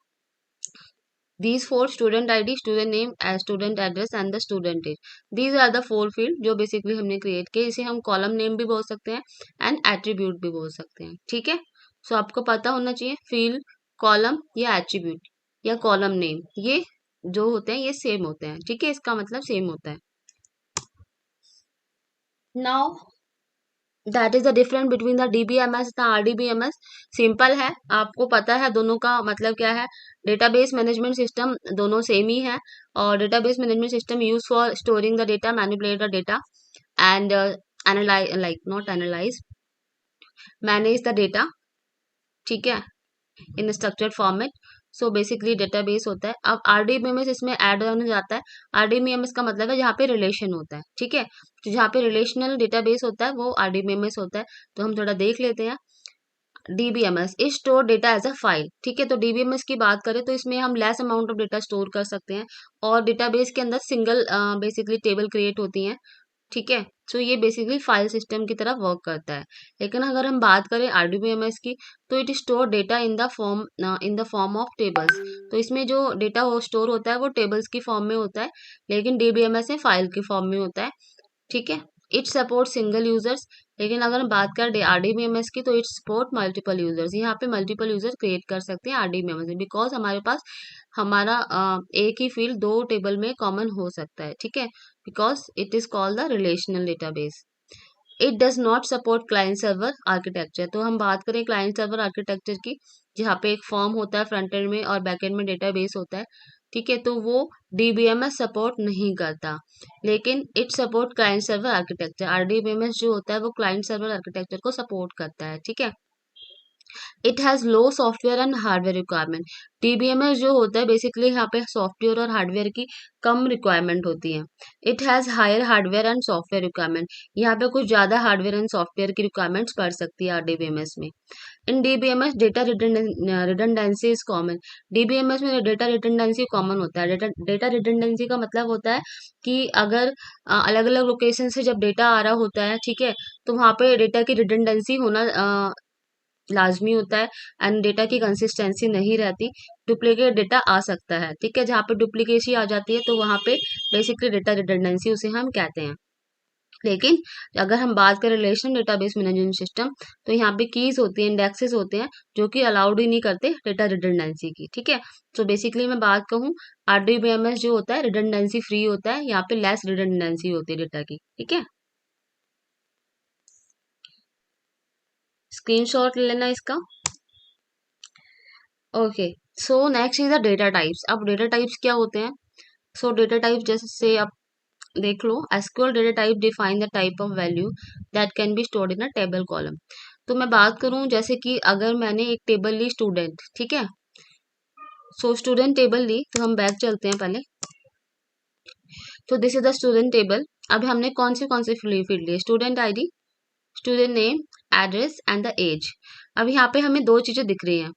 these 4 student ID, student name, student address and the student age, these are the 4 field जो बेसिकली हमने क्रिएट किए। इसे हम कॉलम नेम भी बोल सकते हैं एंड एट्रीब्यूट भी बोल सकते हैं, ठीक है। सो आपको पता होना चाहिए फील्ड, कॉलम या एट्रीब्यूट या कॉलम नेम, ये जो होते हैं ये सेम होते हैं, ठीक है। इसका मतलब सेम होता है। Now that is the difference between the DBMS the RDBMS। Simple है, आपको पता है दोनों का मतलब क्या है। डेटाबेस मैनेजमेंट सिस्टम दोनों सेम ही है, और database management system use for storing the data, manipulate the data and analyse, like not analyse, manage the data, ठीक है, in structured format. So basically database होता है। अब RDBMS इसमें ऐड होने जाता है। RDBMS का मतलब है जहाँ पे रिलेशन होता है, ठीक है। तो जहाँ पे रिलेशनल डेटाबेस होता है वो RDBMS होता है। तो हम थोड़ा देख लेते हैं। DBMS is store data as a file, ठीक है। तो DBMS की बात करें तो इसमें हम less amount of data store कर सकते हैं, और डेटाबेस के अंदर सिंगल बेसिकली टेबल क्रिएट होती हैं, ठीक है। सो ये बेसिकली फाइल सिस्टम की तरह वर्क करता है। लेकिन अगर हम बात करें RDBMS की, तो it store data in the form of tables. तो इसमें जो डेटा वो स्टोर होता है वो टेबल्स की फॉर्म में होता है, लेकिन DBMS में फाइल की फॉर्म में होता है, ठीक है। इट सपोर्ट सिंगल यूजर्स, लेकिन अगर हम बात करें RDBMS की तो इट सपोर्ट मल्टीपल यूजर्स। यहाँ पे मल्टीपल यूजर क्रिएट कर सकते हैं RDBMS में, बिकॉज हमारे पास हमारा एक ही फील्ड 2 टेबल में कॉमन हो सकता है, ठीक है, because it is called the relational database. It does not support client server architecture. तो हम बात करें क्लाइंट सर्वर आर्किटेक्चर की, जहाँ पे एक फॉर्म होता है फ्रंट एंड में और बैक एंड में डेटाबेस होता है, ठीक है। तो वो DBMS सपोर्ट नहीं करता, लेकिन it support client server architecture. RDBMS जो होता है वो क्लाइंट सर्वर आर्किटेक्चर को सपोर्ट करता है, ठीक है। It has low software and hardware requirement. DBMS जो होता है बेसिकली यहाँ पे सॉफ्टवेयर और हार्डवेयर की कम रिक्वायरमेंट होती है। It has higher hardware and software requirement, यहाँ पे कुछ ज़्यादा हार्डवेयर एंड सॉफ्टवेयर की रिक्वायरमेंट्स पड़ सकती है RDBMS में। In DBMS data redundancy is common. DBMS में डेटा रिडंडेंसी कॉमन होता है। डेटा रिडंडेंसी का मतलब होता है कि अगर अलग अलग लोकेशन से जब डेटा आ रहा होता है, ठीक है, तो वहाँ पे डेटा की रिडंडेंसी होना लाजमी होता है एंड डेटा की कंसिस्टेंसी नहीं रहती, डुप्लीकेट डेटा आ सकता है। ठीक है, जहाँ पे डुप्लीकेसी आ जाती है तो वहाँ पे बेसिकली डेटा रिडंडेंसी उसे हम कहते हैं। लेकिन अगर हम बात करें रिलेशन डेटाबेस मैनेजमेंट सिस्टम, तो यहाँ पे कीज होती हैं, इंडेक्सेस होते हैं जो कि अलाउड ही नहीं करते डेटा रिडंडेंसी की। ठीक है, तो बेसिकली मैं बात कहूँ, आरडीबीएमएस जो होता है रिडंडेंसी फ्री होता है, यहाँ पे लेस रिडंडेंसी होती है डेटा की। ठीक है, स्क्रीनशॉट लेना इसका। Okay, so next is the data types. अब डेटा टाइप्स क्या होते हैं? सो डेटा टाइप जैसे आप देख लो, SQL data type define the type of value that can be stored in a table column. तो मैं बात करूं जैसे कि अगर मैंने एक टेबल ली स्टूडेंट, ठीक है, सो स्टूडेंट टेबल ली, तो हम बैक चलते हैं पहले। तो this is the student table. अब हमने कौन से फील्ड लिए? Student ID, student name, address and the age. अब यहाँ पे हमें दो चीजें दिख रही हैं।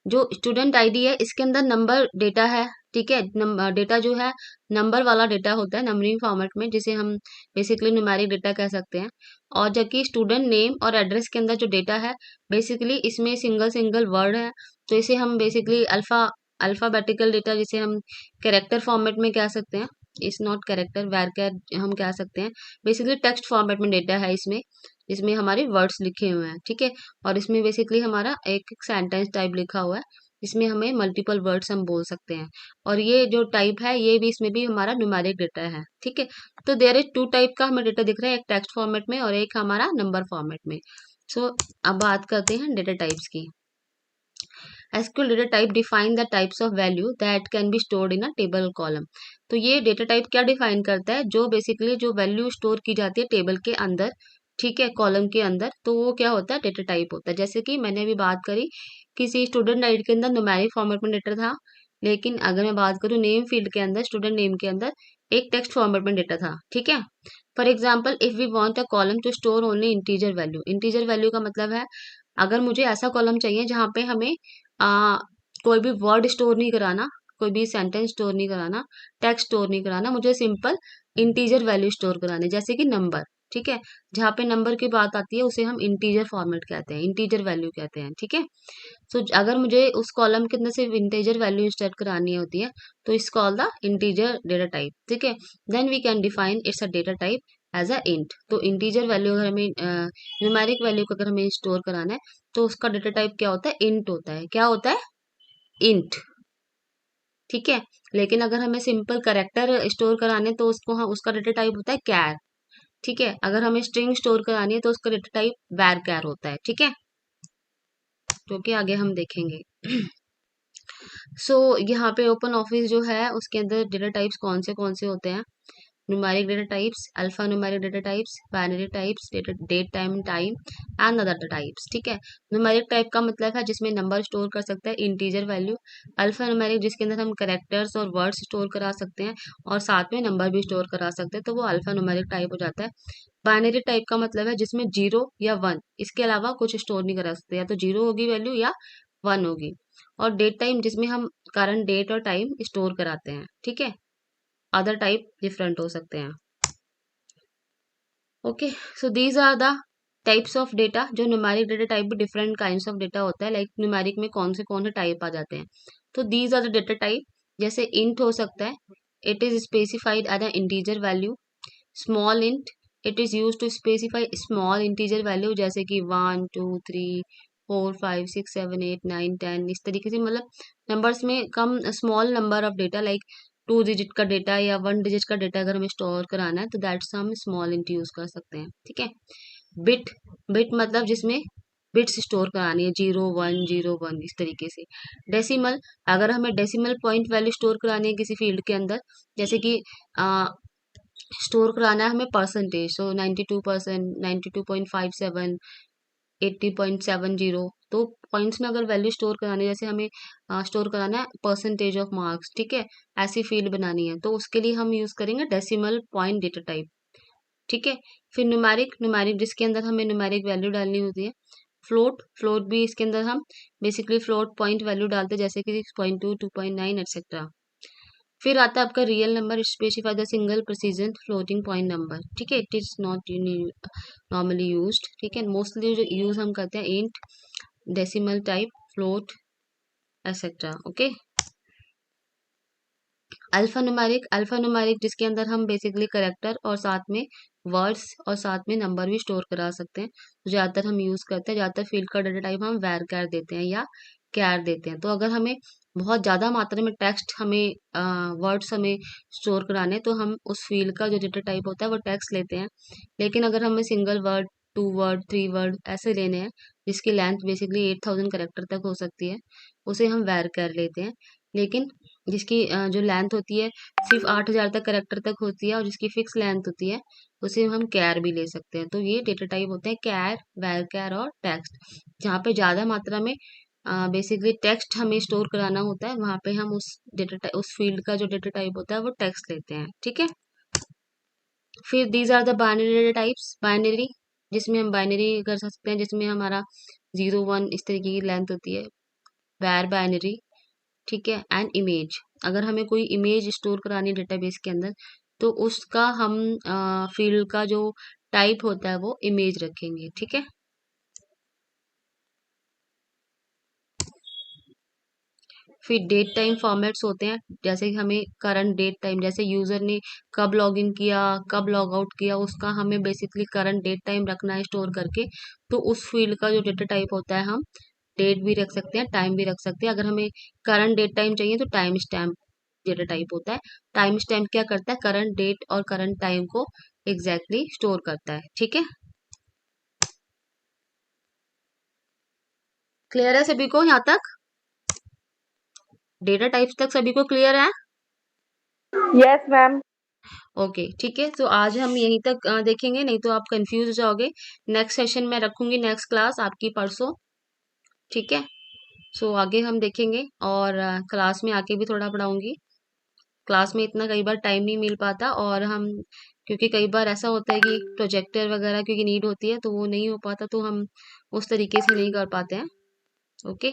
जो स्टूडेंट आईडी है इसके अंदर नंबर डेटा है, ठीक है, डेटा जो है नंबर वाला डेटा होता है नंबरिंग फॉर्मेट में, जिसे हम बेसिकली न्यूमेरिक डेटा कह सकते हैं। और जबकि स्टूडेंट नेम और एड्रेस के अंदर जो डेटा है बेसिकली इसमें सिंगल सिंगल वर्ड है, तो इसे हम बेसिकली अल्फाबेटिकल डेटा, जिसे हम कैरेक्टर फॉर्मेट में कह सकते हैं, इस नॉट कैरेक्टर वैरकर हम कह सकते हैं। बेसिकली टेक्स्ट फॉर्मेट में डेटा है इसमें, इसमें हमारे वर्ड्स लिखे हुए हैं। ठीक है, और इसमें बेसिकली हमारा एक सेंटेंस टाइप लिखा हुआ है, इसमें हमें मल्टीपल वर्ड्स हम बोल सकते हैं। और ये जो टाइप है ये भी, इसमें भी हमारा न्यूमेरिक डेटा है। ठीक है, तो देयर इज टू टाइप का हमें डेटा दिख रहा है, एक टेक्स्ट फॉर्मेट में और एक हमारा नंबर फॉर्मेट में। सो अब बात करते हैं डेटा टाइप्स की। SQL data type define the types of value that can be stored in a table column. तो ये डेटा टाइप क्या डिफाइन करता है? जो बेसिकली जो वैल्यू स्टोर की जाती है टेबल के अंदर, ठीक है, कॉलम के अंदर, तो वो क्या होता है? डेटा टाइप होता है। जैसे कि मैंने अभी बात करी, किसी स्टूडेंट आईडी के अंदर न्यूमेरिक फॉर्मेट में डेटा था, लेकिन अगर मैं बात करूँ नेम फील्ड के अंदर, स्टूडेंट नेम के अंदर एक टेक्स्ट फॉर्मेट में डेटा था। ठीक है, for example if we want a column to store only integer value. Integer value का मतलब है अगर मुझे ऐसा कॉलम चाहिए जहाँ पे हमें आ, कोई भी वर्ड स्टोर नहीं कराना, कोई भी सेंटेंस स्टोर नहीं कराना, टेक्स्ट स्टोर नहीं कराना, मुझे सिंपल इंटीजर वैल्यू स्टोर कराने, जैसे कि नंबर। ठीक है, जहाँ पे नंबर की बात आती है उसे हम इंटीजर फॉर्मेट कहते हैं, इंटीजर वैल्यू कहते हैं। ठीक है, सो अगर मुझे उस कॉलम के अंदर सिर्फ इंटीजर वैल्यू इंसर्ट करानी होती है तो इस call the integer data type. ठीक है, then we can define its a data type as a int. तो इंटीजर वैल्यू अगर हमें न्यूमेरिक वैल्यू को अगर हमें स्टोर कराना है तो उसका डेटा टाइप क्या होता है? इंट होता है। क्या होता है? इंट। ठीक है, लेकिन अगर हमें सिंपल करेक्टर स्टोर कराने तो उसको हम उसका डेटा टाइप होता है कैर। ठीक है, अगर हमें स्ट्रिंग स्टोर करानी है तो उसका डेटा टाइप वैर कैर होता है। ठीक है, जो कि आगे हम देखेंगे। सो यहाँ पे ओपन ऑफिस जो है उसके अंदर डेटा टाइप्स कौन से होते हैं? Numeric data types, alpha numeric data types, binary types, date time and other data types. ठीक है, न्यूमेरिक टाइप का मतलब है जिसमें नंबर स्टोर कर सकते हैं, इंटीजर वैल्यू। अल्फा न्यूमेरिक जिसके अंदर हम कैरेक्टर्स और वर्ड्स स्टोर करा सकते हैं और साथ में नंबर भी स्टोर करा सकते हैं, तो वो अल्फा न्यूमेरिक टाइप हो जाता है। बाइनरी टाइप का मतलब है जिसमें जीरो या वन, इसके अलावा कुछ स्टोर नहीं करा सकते, या तो जीरो होगी वैल्यू या वन होगी। और डेट टाइम जिसमें हम करंट डेट और टाइम स्टोर कराते हैं। ठीक है, अदर टाइप डिफरेंट हो सकते हैं। Okay, so these are the types of data. जो न्यूमेरिक डेटा टाइप भी डिफरेंट काइंड्स ऑफ डेटा होता है, लाइक न्यूमेरिक में कौन से टाइप आ जाते हैं। तो these are the data type, जैसे इंट हो सकता है, it is specified as a integer value. Small int, it is use to specify small integer value, जैसे कि 1 2 3 4 5 6 7 8 9 10, इस तरीके से, मतलब नंबर्स में कम, small number of data, like 2 digit का डेटा या 1 डिजिट का डेटा अगर हमें स्टोर कराना है तो दैट्स हम स्मॉल इंट यूज कर सकते हैं। ठीक है, बिट, बिट मतलब जिसमें बिट्स स्टोर करानी है, 0 1 0 1, इस तरीके से। डेसिमल, अगर हमें डेसिमल पॉइंट वैल्यू स्टोर करानी है किसी फील्ड के अंदर, जैसे कि स्टोर कराना है हमें परसेंटेज, सो 92%, 92.57, 80.70, तो पॉइंट्स में अगर वैल्यू स्टोर करानी है, जैसे हमें स्टोर कराना है परसेंटेज ऑफ मार्क्स, ठीक है, ऐसी फील्ड बनानी है, तो उसके लिए हम यूज करेंगे डेसिमल पॉइंट डेटा टाइप। ठीक है, फिर न्यूमेरिक, न्यूमेरिक जिसके अंदर हमें न्यूमेरिक वैल्यू डालनी होती है। फ्लोट, फ्लोट भी इसके अंदर हम बेसिकली फ्लोट पॉइंट वैल्यू डालते हैं, जैसे कि 6.2, 2.9 एक्सेट्रा। फिर आता है आपका real number, specify the single precision floating point number. ठीक है, it is not normally used. ठीक है, मोस्टली जो यूज हम करते हैं int, decimal type, float, etcetera. Okay. Alpha numeric जिसके अंदर हम बेसिकली करेक्टर और साथ में वर्ड्स और साथ में नंबर भी स्टोर करा सकते हैं। तो ज़्यादातर हम यूज़ करते हैं, ज़्यादातर फील्ड का डेटा टाइप हम वैर कैर देते हैं या कैर देते हैं। तो अगर हमें बहुत ज़्यादा मात्रा में टेक्स्ट हमें वर्ड्स हमें स्टोर कराने तो हम उस फील्ड का जो डेटा टाइप होता है वो टेक्स्ट लेते हैं। लेकिन अगर हमें सिंगल वर्ड, 2 वर्ड, 3 वर्ड ऐसे लेने हैं जिसकी लेंथ बेसिकली 8000 करेक्टर तक हो सकती है, उसे हम वैर कैर लेते हैं। लेकिन जिसकी जो लेंथ होती है सिर्फ 8000 तक करेक्टर तक होती है और जिसकी फिक्स लेंथ होती है उसे हम कैर भी ले सकते हैं। तो ये डेटा टाइप होते हैं कैर, वैर कैर और टेक्स्ट। जहाँ पे ज़्यादा मात्रा में बेसिकली टेक्स्ट हमें स्टोर कराना होता है वहाँ पे हम उस फील्ड का जो डेटा टाइप होता है वो टेक्स्ट लेते हैं। ठीक है। फिर these are the binary data types. Binary जिसमें हम बाइनरी कर सकते हैं, जिसमें हमारा 0 1 इस तरीके की लेंथ होती है। वैर बाइनरी, ठीक है। एंड इमेज, अगर हमें कोई इमेज स्टोर करानी है डेटाबेस के अंदर तो उसका हम फील्ड का जो टाइप होता है वो इमेज रखेंगे। ठीक है। फिर डेट टाइम फॉर्मेट्स होते हैं, जैसे कि हमें करंट डेट टाइम, जैसे यूजर ने कब लॉग इन किया, कब लॉग आउट किया, उसका हमें बेसिकली करंट डेट टाइम रखना है स्टोर करके। तो उस फील्ड का जो डेटा टाइप होता है हम डेट भी रख सकते हैं, टाइम भी रख सकते हैं। अगर हमें करंट डेट टाइम चाहिए तो टाइम स्टैम्प डेटा टाइप होता है। टाइम स्टैम्प क्या करता है, करंट डेट और करंट टाइम को एग्जैक्टली स्टोर करता है। ठीक है। क्लियर है सभी को यहाँ तक? डेटा टाइप्स तक सभी को क्लियर है? Yes ma'am. ओके ठीक है। तो आज हम यहीं तक देखेंगे, नहीं तो आप कंफ्यूज हो जाओगे। नेक्स्ट सेशन में रखूंगी, नेक्स्ट क्लास आपकी परसों। ठीक है। सो आगे हम देखेंगे और क्लास में आके भी थोड़ा पढ़ाऊंगी। क्लास में इतना कई बार टाइम नहीं मिल पाता और हम क्योंकि कई बार ऐसा होता है कि प्रोजेक्टर वगैरह क्योंकि नीड होती है तो वो नहीं हो पाता, तो हम उस तरीके से नहीं कर पाते हैं। ओके।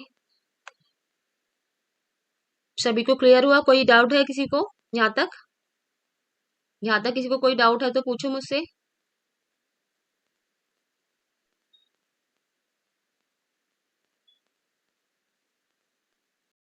सभी को क्लियर हुआ? कोई डाउट है किसी को यहाँ तक? यहाँ तक किसी को कोई डाउट है तो पूछो मुझसे।